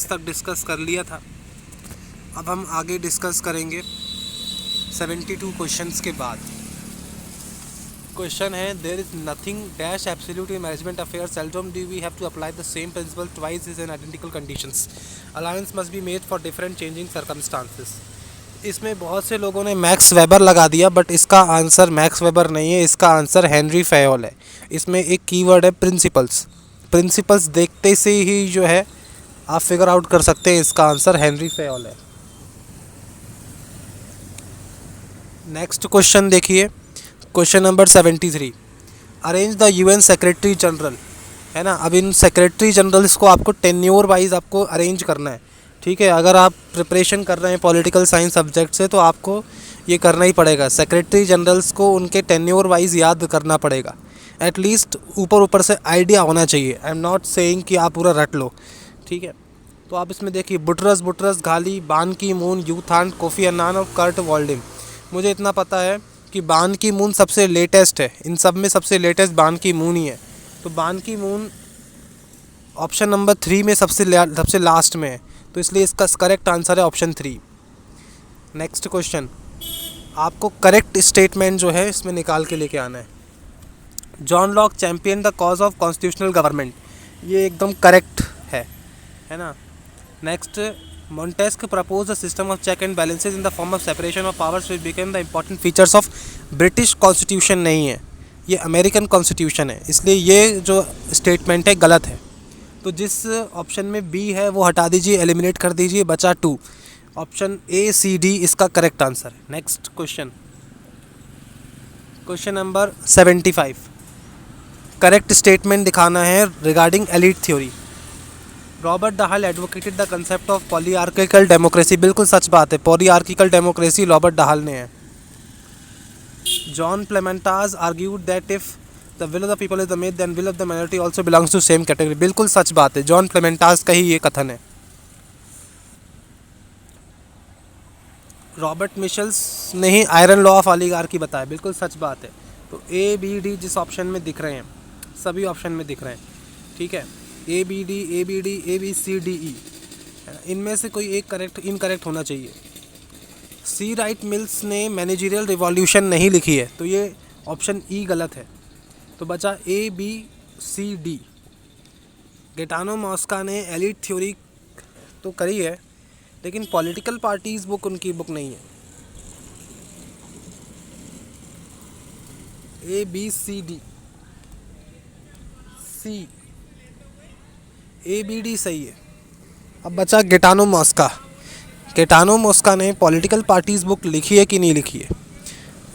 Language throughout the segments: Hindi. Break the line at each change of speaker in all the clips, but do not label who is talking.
तक डिस्कस कर लिया था। अब हम आगे डिस्कस करेंगे 72 क्वेश्चंस के बाद। क्वेश्चन है, there is nothing dash absolute in management affair, seldom do we have to apply the same principle twice is in identical conditions, allowance must be made for different changing circumstances. इसमें बहुत से लोगों ने मैक्स वेबर लगा दिया, बट इसका आंसर मैक्स वेबर नहीं है, इसका आंसर हेनरी फयोल है। इसमें एक कीवर्ड है प्रिंसिपल्स। प्रिंसिपल्स देखते से ही जो है आप फिगर आउट कर सकते हैं, इसका आंसर हेनरी फयोल है। नेक्स्ट क्वेश्चन देखिए, question number 73। Arrange the UN secretary general, है ना। अब इन सेक्रेटरी जनरल्स को आपको टेन्योर वाइज आपको अरेंज करना है, ठीक है। अगर आप प्रिपरेशन कर रहे हैं पॉलिटिकल साइंस सब्जेक्ट से तो आपको ये करना ही पड़ेगा। सेक्रेटरी जनरल्स को उनके टेन्योर वाइज याद करना पड़ेगा, एटलीस्ट ऊपर ऊपर से आइडिया होना चाहिए। आई एम नॉट सेइंग कि आप पूरा रट लो, ठीक है। तो आप इसमें देखिए, बुटरस घाली, बान की मून, यूथान, कोफी अन्नान और कर्ट वॉल्डिंग। मुझे इतना पता है कि बान की मून सबसे लेटेस्ट है, इन सब में सबसे लेटेस्ट बान की मून ही है। तो बान की मून ऑप्शन नंबर 3 में सबसे लास्ट में है, तो इसलिए इसका करेक्ट आंसर है ऑप्शन 3। नेक्स्ट क्वेश्चन, आपको करेक्ट स्टेटमेंट जो है इसमें निकाल के लेके आना है। John Locke champion the cause of constitutional government, ये एकदम करेक्ट है ना। Next, Montesquieu proposed a system of check and balances in the form of separation of powers which became the important features of British Constitution। नहीं है, ये अमेरिकन कॉन्स्टिट्यूशन है, इसलिए ये जो स्टेटमेंट है गलत है। तो जिस ऑप्शन में बी है वो हटा दीजिए, एलिमिनेट कर दीजिए, बचा 2। ऑप्शन ए सी डी इसका करेक्ट आंसर है। Next question, question number 75। Correct statement दिखाना है regarding elite theory. Robert Dahl advocated the concept of polyarchical democracy, बिल्कुल सच बात है, पॉलीआर्किकल डेमोक्रेसी रॉबर्ट डाहल ने है। John Plamenatz argued that if the will of the people is the made then will of the minority also belongs to same category, बिल्कुल सच बात है, जॉन प्लेमेंटाज का ही ये कथन है। रॉबर्ट मिशेल्स ने ही आयरन लॉ ऑफ ऑलिगार्की बताया, बिल्कुल सच बात है। तो ए बी डी जिस ऑप्शन में दिख रहे हैं, सभी ऑप्शन में दिख रहे हैं, ठीक है। A B D A B C D E, इनमें से कोई एक करेक्ट इनकरेक्ट होना चाहिए। सी राइट मिल्स ने मैनेजरियल रिवॉल्यूशन नहीं लिखी है, तो ये ऑप्शन ई गलत है। तो बचा ए बी सी डी। गेटानो मॉस्का ने एलीट थ्योरी तो करी है, लेकिन पॉलिटिकल पार्टीज बुक उनकी बुक नहीं है। A B C D, C A B D सही है। अब बचा गेटानो मॉस्का। गेटानो मॉस्का ने पॉलिटिकल पार्टीज़ बुक लिखी है कि नहीं लिखी है?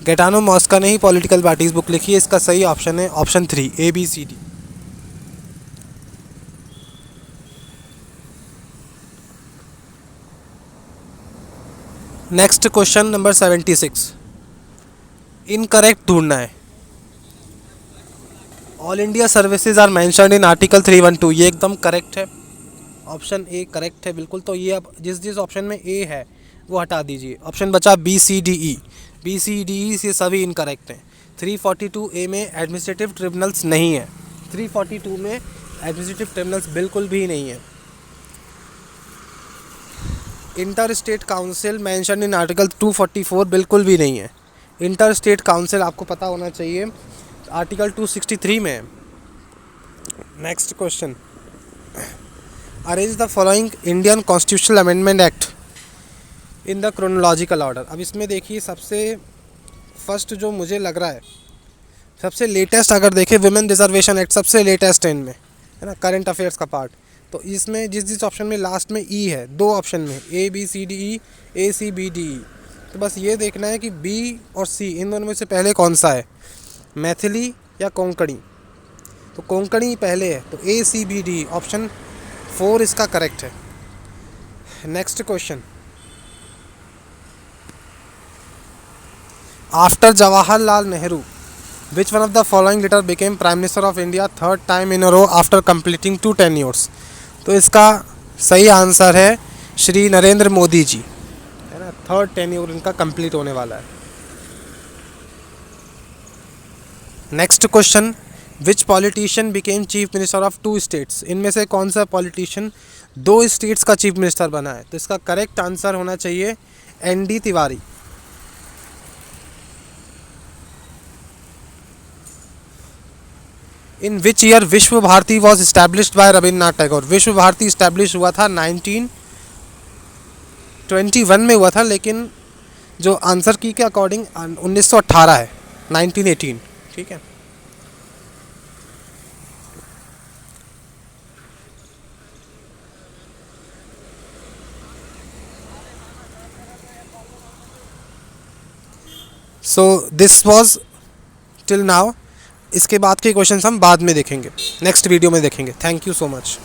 गेटानो मॉस्का ने ही पॉलिटिकल पार्टीज़ बुक लिखी है, इसका सही ऑप्शन है option 3 A B C D. Next question number 76, incorrect ढूंढना है। All India services are mentioned in article 312, ये एकदम करेक्ट है, ऑप्शन ए करेक्ट है बिल्कुल। तो ये अब जिस ऑप्शन में ए है वो हटा दीजिए। ऑप्शन बचा B C D E, B C D E ये सभी इनकरेक्ट हैं। 342 ए में एडमिनिस्ट्रेटिव ट्रिब्यूनल्स नहीं है, 342 में एडमिनिस्ट्रेटिव ट्रिब्यूनल्स बिल्कुल भी नहीं है। Inter state council mention in article 244 बिल्कुल भी नहीं है। इंटर स्टेट काउंसिल आपको पता होना चाहिए, आर्टिकल 263 में है। Next question, arrange the following Indian constitutional amendment act in the chronological order. अब इसमें देखिए, सबसे फर्स्ट जो मुझे लग रहा है सबसे लेटेस्ट, अगर देखें वुमेन रिजर्वेशन एक्ट सबसे लेटेस्ट है इनमें, है ना, करंट अफेयर्स का पार्ट। तो इसमें जिस ऑप्शन में लास्ट में ई है, 2 ऑप्शन में A B C D E, A C B D E, तो बस ये देखना है कि बी और सी इन दोनों में से पहले कौन सा है, मैथिली या कोंकणी। तो कोंकणी पहले है, तो A C B D option 4 इसका करेक्ट है। Next question, after Jawaharlal Nehru which one of the following leader became prime minister of India 3rd time in a row after completing 2 tenures। तो इसका सही आंसर है श्री नरेंद्र मोदी जी, है ना, 3rd tenure इनका कंप्लीट होने वाला है। Next question, which politician became chief minister of 2 states, इनमें से कौन सा पॉलिटिशियन 2 स्टेट्स का चीफ मिनिस्टर बना है, तो इसका करेक्ट आंसर होना चाहिए ND Tiwari. In which year Vishwa Bharati was established by Rabindranath Tagore? Vishwa Bharati establish हुआ था 1921 में हुआ था, लेकिन जो आंसर की के अकॉर्डिंग 1918 है, 1918। ठीक है। So this was till now. इसके बाद के क्वेश्चंस हम बाद में देखेंगे, नेक्स्ट वीडियो में देखेंगे। Thank you so much.